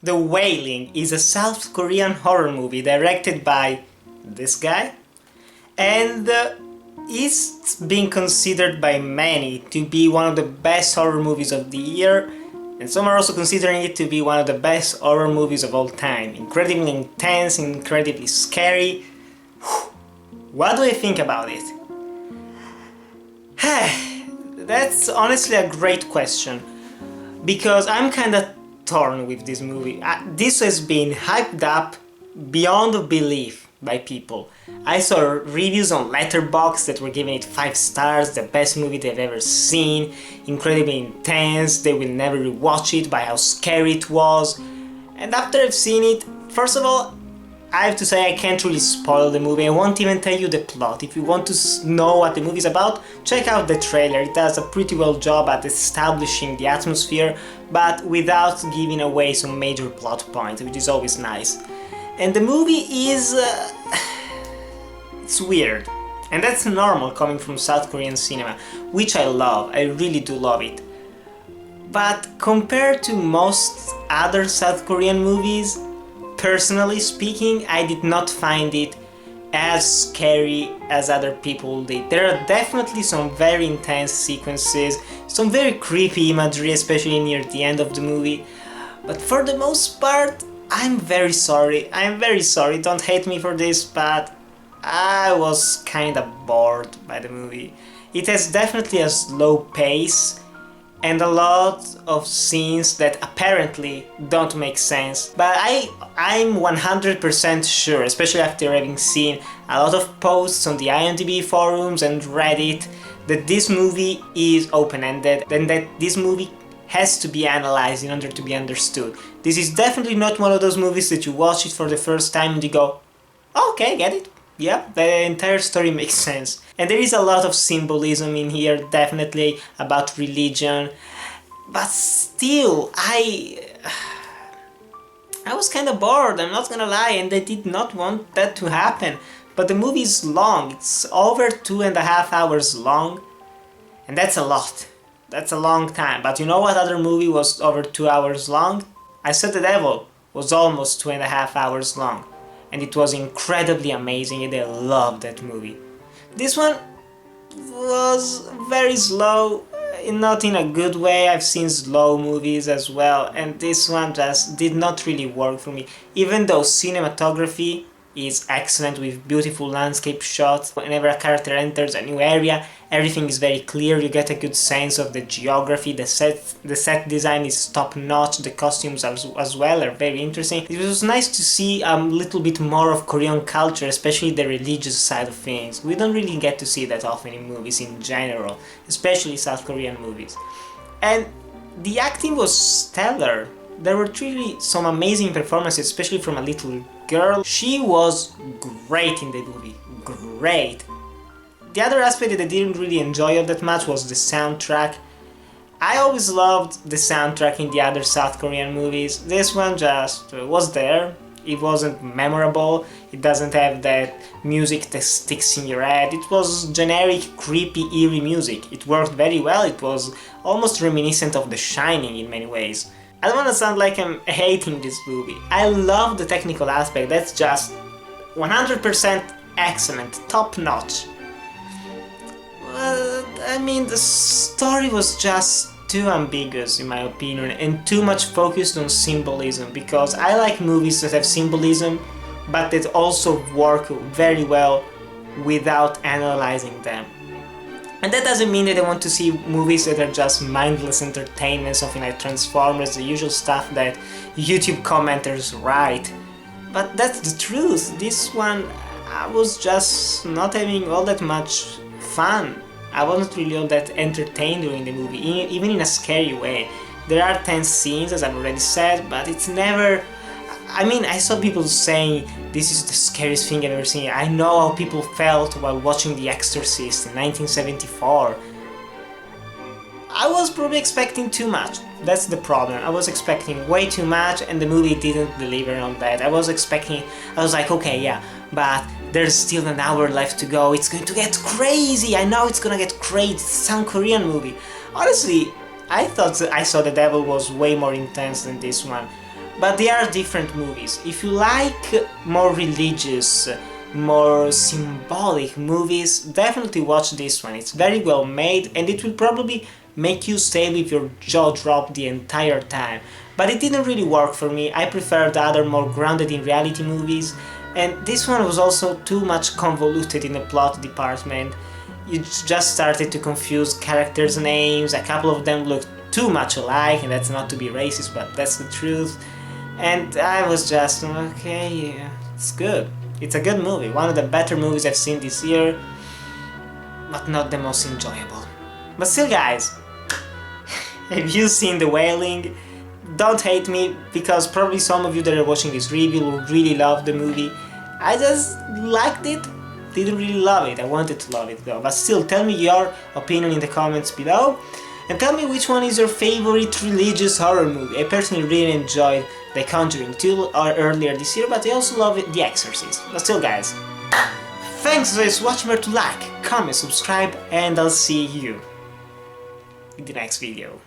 The Wailing is a South Korean horror movie directed by this guy, and is being considered by many to be one of the best horror movies of the year, and some are also considering it to be one of the best horror movies of all time. Incredibly intense, incredibly scary. What do I think about it? That's honestly a great question, because I'm kinda torn with this movie. This has been hyped up beyond belief by people. I saw reviews on Letterboxd that were giving it 5 stars, the best movie they've ever seen, incredibly intense, they will never rewatch it by how scary it was. And after I've seen it, first of all, I have to say I can't really spoil the movie. I won't even tell you the plot. If you want to know what the movie's about, check out the trailer. It does a pretty well job at establishing the atmosphere, but without giving away some major plot points, which is always nice. And the movie is... it's weird. And that's normal coming from South Korean cinema, which I love. I really do love it. But compared to most other South Korean movies, personally speaking, I did not find it as scary as other people did. There are definitely some very intense sequences, some very creepy imagery, especially near the end of the movie. But for the most part, I'm very sorry, don't hate me for this, but I was kinda bored by the movie. It has definitely a slow pace, and a lot of scenes that apparently don't make sense. But I'm 100% sure, especially after having seen a lot of posts on the IMDb forums and Reddit, that this movie is open-ended, and that this movie has to be analyzed in order to be understood. This is definitely not one of those movies that you watch it for the first time and you go, oh, okay, get it. Yeah, the entire story makes sense. And there is a lot of symbolism in here, definitely, about religion. But still, I was kinda bored, I'm not gonna lie, and I did not want that to happen. But the movie is long, it's over 2.5 hours long, and that's a lot. That's a long time. But you know what other movie was over 2 hours long? I Said the Devil was almost 2.5 hours long. And it was incredibly amazing, and I loved that movie. This one was very slow, not in a good way. I've seen slow movies as well, and this one just did not really work for me. Even though cinematography is excellent with beautiful landscape shots, whenever a character enters a new area, everything is very clear, you get a good sense of the geography, the set design is top notch, the costumes as well are very interesting. It was nice to see a little bit more of Korean culture, especially the religious side of things. We don't really get to see that often in movies in general, especially South Korean movies. And the acting was stellar. There were really some amazing performances, especially from a little girl. She was great in the movie, great. The other aspect that I didn't really enjoy all that much was the soundtrack. I always loved the soundtrack in the other South Korean movies. This one just was there. It wasn't memorable, it doesn't have that music that sticks in your head. It was generic, creepy, eerie music. It worked very well, it was almost reminiscent of The Shining in many ways. I don't want to sound like I'm hating this movie. I love the technical aspect, that's just 100% excellent, top notch. Well, I mean, the story was just too ambiguous in my opinion, and too much focused on symbolism, because I like movies that have symbolism, but that also work very well without analyzing them. And that doesn't mean that I want to see movies that are just mindless entertainment, something like Transformers, the usual stuff that YouTube commenters write. But that's the truth. This one, I was just not having all that much fun. I wasn't really all that entertained during the movie, even in a scary way. There are tense scenes, as I've already said, but it's never... I mean, I saw people saying this is the scariest thing I've ever seen. I know how people felt while watching The Exorcist in 1974. I was probably expecting too much. That's the problem. I was expecting way too much, and the movie didn't deliver on that. I was like, okay, yeah, but there's still an hour left to go. It's going to get crazy. I know it's gonna get crazy. It's a South Korean movie. Honestly, I thought that I Saw the Devil was way more intense than this one. but they are different movies. If you like more religious, more symbolic movies, definitely watch this one. It's very well made and it will probably make you stay with your jaw dropped the entire time. But it didn't really work for me. I prefer the other more grounded in reality movies, and this one was also too much convoluted in the plot department. You just started to confuse characters' names, a couple of them looked too much alike, and that's not to be racist, but that's the truth. And I was just, okay, yeah, it's good. It's a good movie, one of the better movies I've seen this year, but not the most enjoyable. But still, guys, have you seen The Wailing? Don't hate me, because probably some of you that are watching this review will really love the movie. I just liked it, didn't really love it. I wanted to love it though. But still, tell me your opinion in the comments below. And tell me which one is your favorite religious horror movie. I personally really enjoyed The Conjuring 2 earlier this year, but I also love The Exorcist. But still, guys, thanks for this watch. Remember to like, comment, subscribe, and I'll see you in the next video.